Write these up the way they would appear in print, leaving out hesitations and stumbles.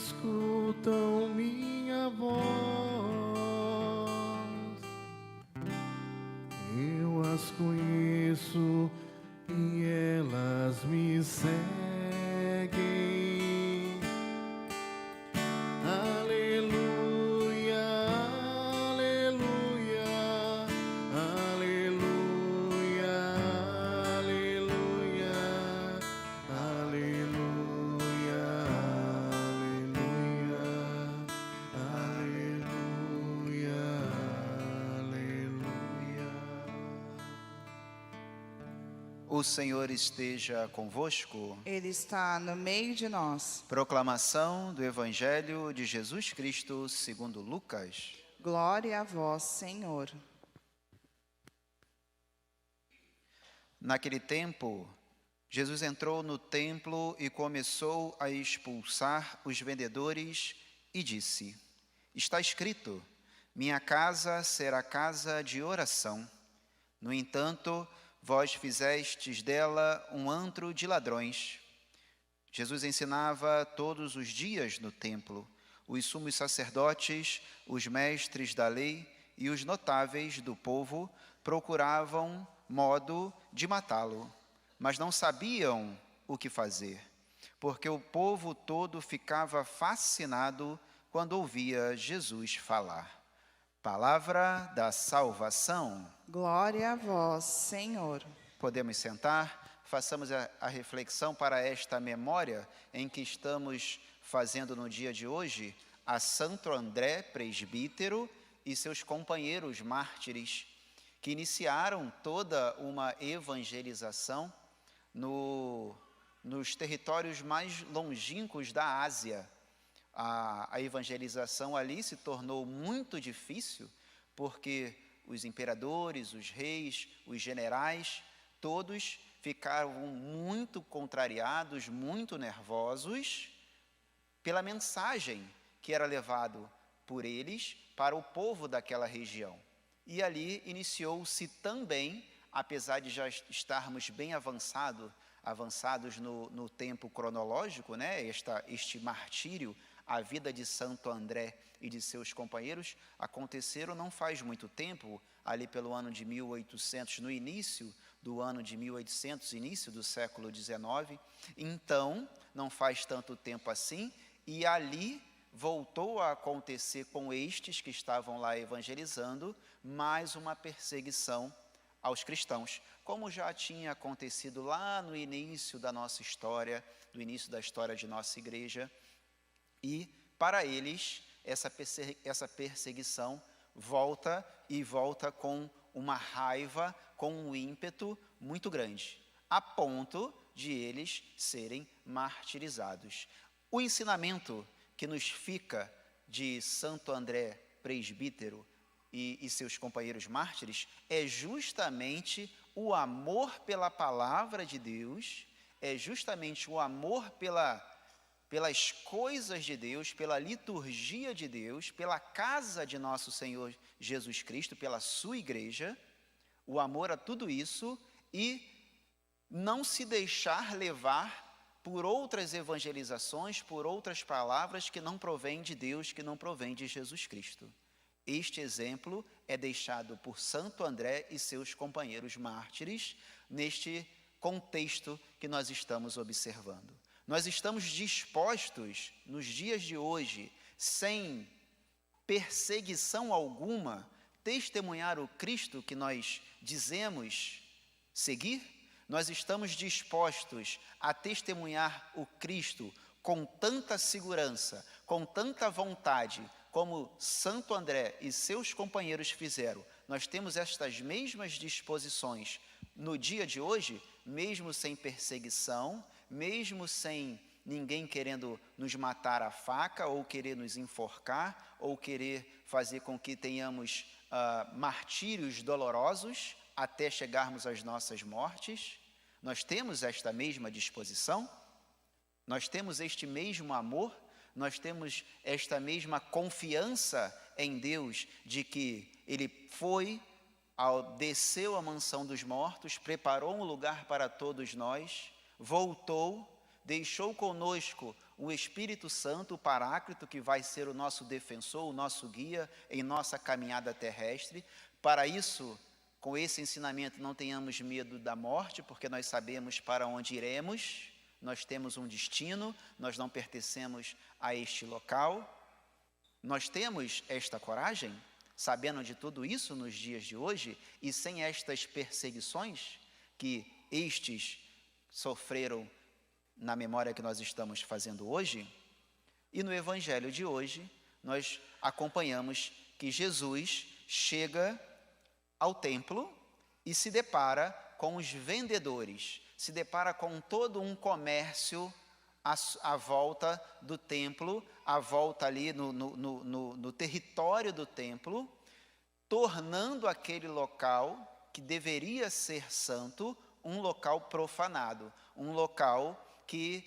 escutam minha voz, eu as conheço e elas me seguem. Aleluia, aleluia, aleluia, aleluia, aleluia, aleluia, aleluia. O Senhor esteja convosco. Ele está no meio de nós. Proclamação do Evangelho de Jesus Cristo segundo Lucas. Glória a vós, Senhor. Naquele tempo, Jesus entrou no templo e começou a expulsar os vendedores e disse: Está escrito, minha casa será casa de oração. No entanto, vós fizestes dela um antro de ladrões. Jesus ensinava todos os dias no templo. Os sumos sacerdotes, os mestres da lei e os notáveis do povo procuravam modo de matá-lo, mas não sabiam o que fazer, porque o povo todo ficava fascinado quando ouvia Jesus falar. Palavra da salvação. Glória a vós, Senhor. Podemos sentar, façamos a reflexão para esta memória em que estamos fazendo no dia de hoje a Santo André, presbítero, e seus companheiros mártires, que iniciaram toda uma evangelização nos territórios mais longínquos da Ásia. A evangelização ali se tornou muito difícil, porque os imperadores, os reis, os generais, todos ficaram muito contrariados, muito nervosos pela mensagem que era levado por eles para o povo daquela região. E ali iniciou-se também, apesar de já estarmos bem avançados no tempo cronológico, né? Este martírio, a vida de Santo André e de seus companheiros aconteceram não faz muito tempo, ali pelo ano de 1800, no início do ano de 1800, início do século XIX. Então, não faz tanto tempo assim, e ali voltou a acontecer com estes que estavam lá evangelizando, mais uma perseguição aos cristãos, como já tinha acontecido lá no início da nossa história, do início da história de nossa igreja. E, para eles, essa perseguição volta com uma raiva, com um ímpeto muito grande, a ponto de eles serem martirizados. O ensinamento que nos fica de Santo André, presbítero, e seus companheiros mártires é justamente o amor pela palavra de Deus, é justamente o amor pelas coisas de Deus, pela liturgia de Deus, pela casa de nosso Senhor Jesus Cristo, pela sua igreja, o amor a tudo isso, e não se deixar levar por outras evangelizações, por outras palavras que não provêm de Deus, que não provêm de Jesus Cristo. Este exemplo é deixado por Santo André e seus companheiros mártires neste contexto que nós estamos observando. Nós estamos dispostos, nos dias de hoje, sem perseguição alguma, testemunhar o Cristo que nós dizemos seguir? Nós estamos dispostos a testemunhar o Cristo com tanta segurança, com tanta vontade, como Santo André e seus companheiros fizeram. Nós temos estas mesmas disposições no dia de hoje, mesmo sem perseguição, mesmo sem ninguém querendo nos matar a faca, ou querer nos enforcar, ou querer fazer com que tenhamos martírios dolorosos até chegarmos às nossas mortes. Nós temos esta mesma disposição, nós temos este mesmo amor, nós temos esta mesma confiança em Deus de que Ele desceu à mansão dos mortos, preparou um lugar para todos nós, voltou, deixou conosco o Espírito Santo, o Paráclito, que vai ser o nosso defensor, o nosso guia em nossa caminhada terrestre. Para isso, com esse ensinamento, não tenhamos medo da morte, porque nós sabemos para onde iremos, nós temos um destino, nós não pertencemos a este local. Nós temos esta coragem, sabendo de tudo isso nos dias de hoje, e sem estas perseguições que estes sofreram na memória que nós estamos fazendo hoje. E no Evangelho de hoje, nós acompanhamos que Jesus chega ao templo e se depara com os vendedores, se depara com todo um comércio à volta do templo, à volta ali no território do templo, tornando aquele local que deveria ser santo um local profanado, um local que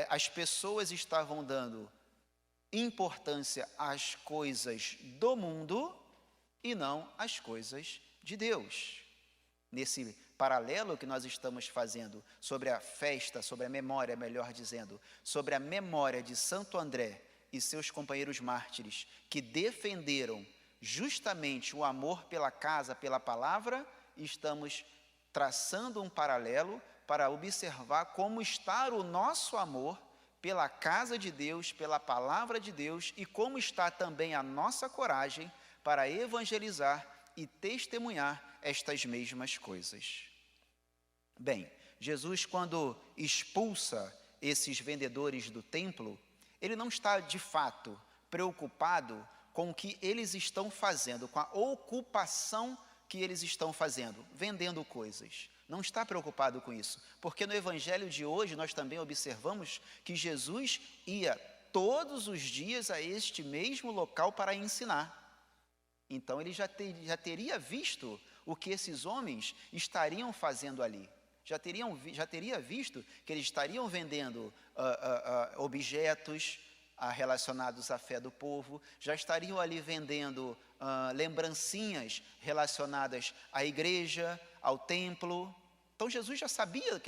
as pessoas estavam dando importância às coisas do mundo e não às coisas de Deus. Nesse paralelo que nós estamos fazendo sobre a festa, sobre a memória, melhor dizendo, sobre a memória de Santo André e seus companheiros mártires, que defenderam justamente o amor pela casa, pela palavra, estamos traçando um paralelo para observar como está o nosso amor pela casa de Deus, pela palavra de Deus, e como está também a nossa coragem para evangelizar e testemunhar estas mesmas coisas. Bem, Jesus, quando expulsa esses vendedores do templo, ele não está de fato preocupado com o que eles estão fazendo, com a ocupação que eles estão fazendo, vendendo coisas. Não está preocupado com isso, porque no Evangelho de hoje nós também observamos que Jesus ia todos os dias a este mesmo local para ensinar. Então ele já teria visto o que esses homens estariam fazendo ali. Já teria visto que eles estariam vendendo objetos relacionados à fé do povo, já estariam ali vendendo lembrancinhas relacionadas à igreja, ao templo. Então Jesus já sabia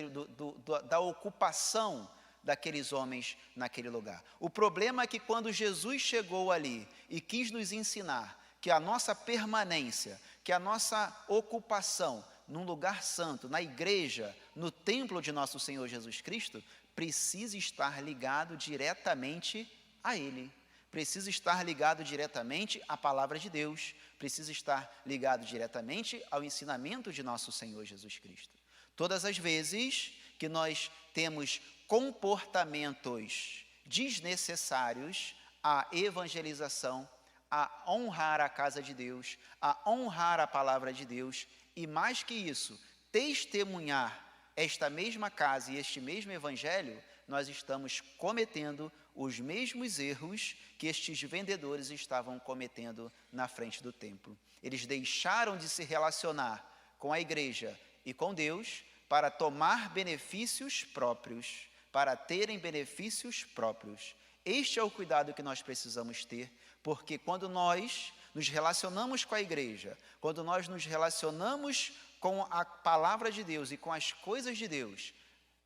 da ocupação daqueles homens naquele lugar. O problema é que quando Jesus chegou ali e quis nos ensinar que a nossa permanência, que a nossa ocupação num lugar santo, na igreja, no templo de nosso Senhor Jesus Cristo, precisa estar ligado diretamente a Ele. Precisa estar ligado diretamente à palavra de Deus. Precisa estar ligado diretamente ao ensinamento de nosso Senhor Jesus Cristo. Todas as vezes que nós temos comportamentos desnecessários à evangelização, a honrar a casa de Deus, a honrar a palavra de Deus, e mais que isso, testemunhar esta mesma casa e este mesmo evangelho, nós estamos cometendo os mesmos erros que estes vendedores estavam cometendo na frente do templo. Eles deixaram de se relacionar com a igreja e com Deus para tomar benefícios próprios, para terem benefícios próprios. Este é o cuidado que nós precisamos ter, porque quando nós nos relacionamos com a igreja, quando nós nos relacionamos com a palavra de Deus e com as coisas de Deus,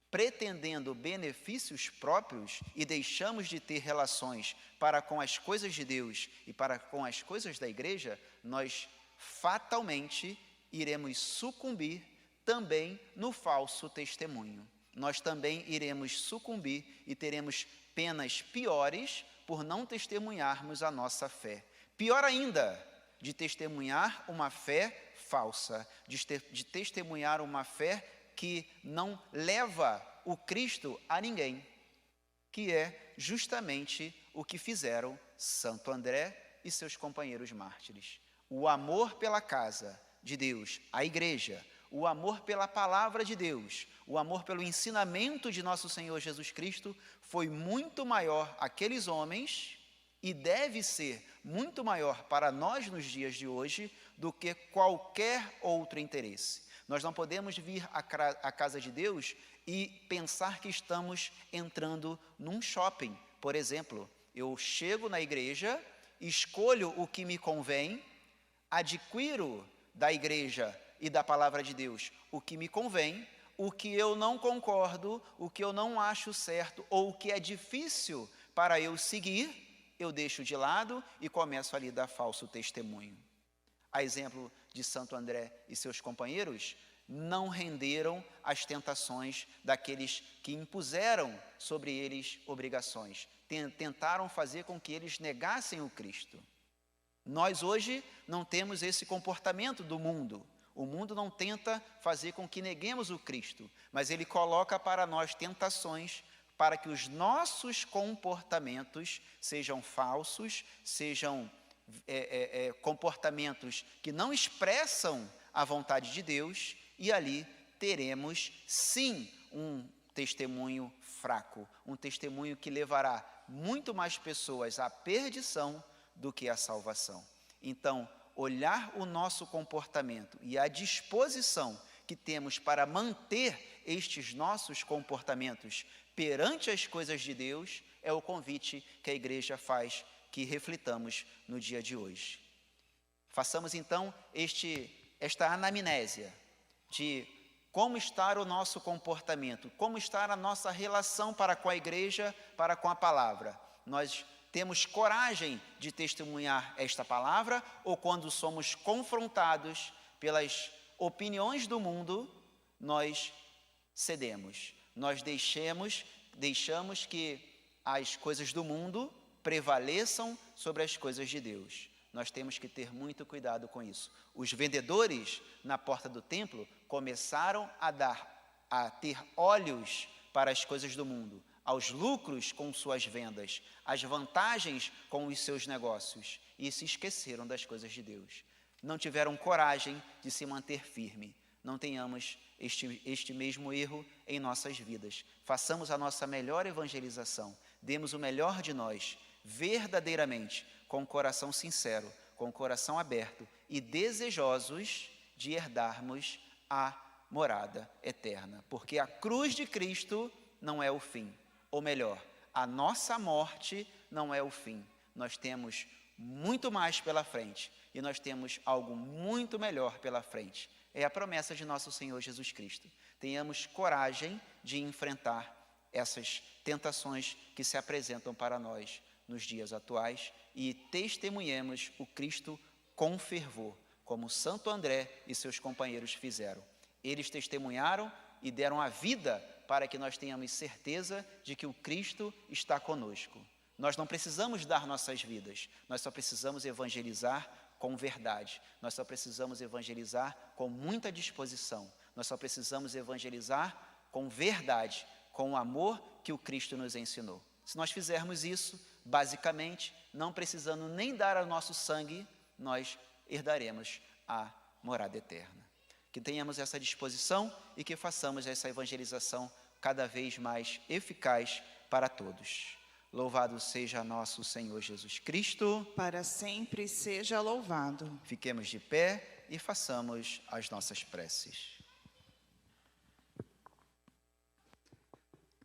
pretendendo benefícios próprios e deixamos de ter relações para com as coisas de Deus e para com as coisas da igreja, nós fatalmente iremos sucumbir também no falso testemunho. Nós também iremos sucumbir e teremos penas piores por não testemunharmos a nossa fé. Pior ainda, de testemunhar uma fé falsa, de testemunhar uma fé que não leva o Cristo a ninguém, que é justamente o que fizeram Santo André e seus companheiros mártires. O amor pela casa de Deus, a igreja, o amor pela palavra de Deus, o amor pelo ensinamento de nosso Senhor Jesus Cristo foi muito maior àqueles homens e deve ser muito maior para nós nos dias de hoje do que qualquer outro interesse. Nós não podemos vir à casa de Deus e pensar que estamos entrando num shopping. Por exemplo, eu chego na igreja, escolho o que me convém, adquiro da igreja e da palavra de Deus o que me convém, o que eu não concordo, o que eu não acho certo, ou o que é difícil para eu seguir, eu deixo de lado e começo ali a dar falso testemunho. A exemplo de Santo André e seus companheiros, não renderam às tentações daqueles que impuseram sobre eles obrigações, tentaram fazer com que eles negassem o Cristo. Nós hoje não temos esse comportamento do mundo. O mundo não tenta fazer com que neguemos o Cristo, mas ele coloca para nós tentações para que os nossos comportamentos sejam falsos, sejam comportamentos que não expressam a vontade de Deus, e ali teremos sim um testemunho fraco, um testemunho que levará muito mais pessoas à perdição do que à salvação. Então, olhar o nosso comportamento e a disposição que temos para manter estes nossos comportamentos perante as coisas de Deus é o convite que a igreja faz, que reflitamos no dia de hoje. Façamos então esta anamnésia de como está o nosso comportamento, como está a nossa relação para com a igreja, para com a palavra. Nós temos coragem de testemunhar esta palavra, ou quando somos confrontados pelas opiniões do mundo, nós cedemos, nós deixamos que as coisas do mundo prevaleçam sobre as coisas de Deus. Nós temos que ter muito cuidado com isso. Os vendedores na porta do templo começaram a ter olhos para as coisas do mundo, aos lucros com suas vendas, às vantagens com os seus negócios, e se esqueceram das coisas de Deus. Não tiveram coragem de se manter firme. Não tenhamos este mesmo erro em nossas vidas. Façamos a nossa melhor evangelização, demos o melhor de nós, verdadeiramente, com o coração sincero, com o coração aberto e desejosos de herdarmos a morada eterna. Porque a cruz de Cristo não é o fim, ou melhor, a nossa morte não é o fim. Nós temos muito mais pela frente e nós temos algo muito melhor pela frente. É a promessa de nosso Senhor Jesus Cristo. Tenhamos coragem de enfrentar essas tentações que se apresentam para nós nos dias atuais e testemunhemos o Cristo com fervor, como Santo André e seus companheiros fizeram. Eles testemunharam e deram a vida para que nós tenhamos certeza de que o Cristo está conosco. Nós não precisamos dar nossas vidas, nós só precisamos evangelizar com verdade, nós só precisamos evangelizar com muita disposição, nós só precisamos evangelizar com verdade, com o amor que o Cristo nos ensinou. Se nós fizermos isso, basicamente, não precisando nem dar o nosso sangue, nós herdaremos a morada eterna. Que tenhamos essa disposição e que façamos essa evangelização cada vez mais eficaz para todos. Louvado seja nosso Senhor Jesus Cristo. Para sempre seja louvado. Fiquemos de pé e façamos as nossas preces.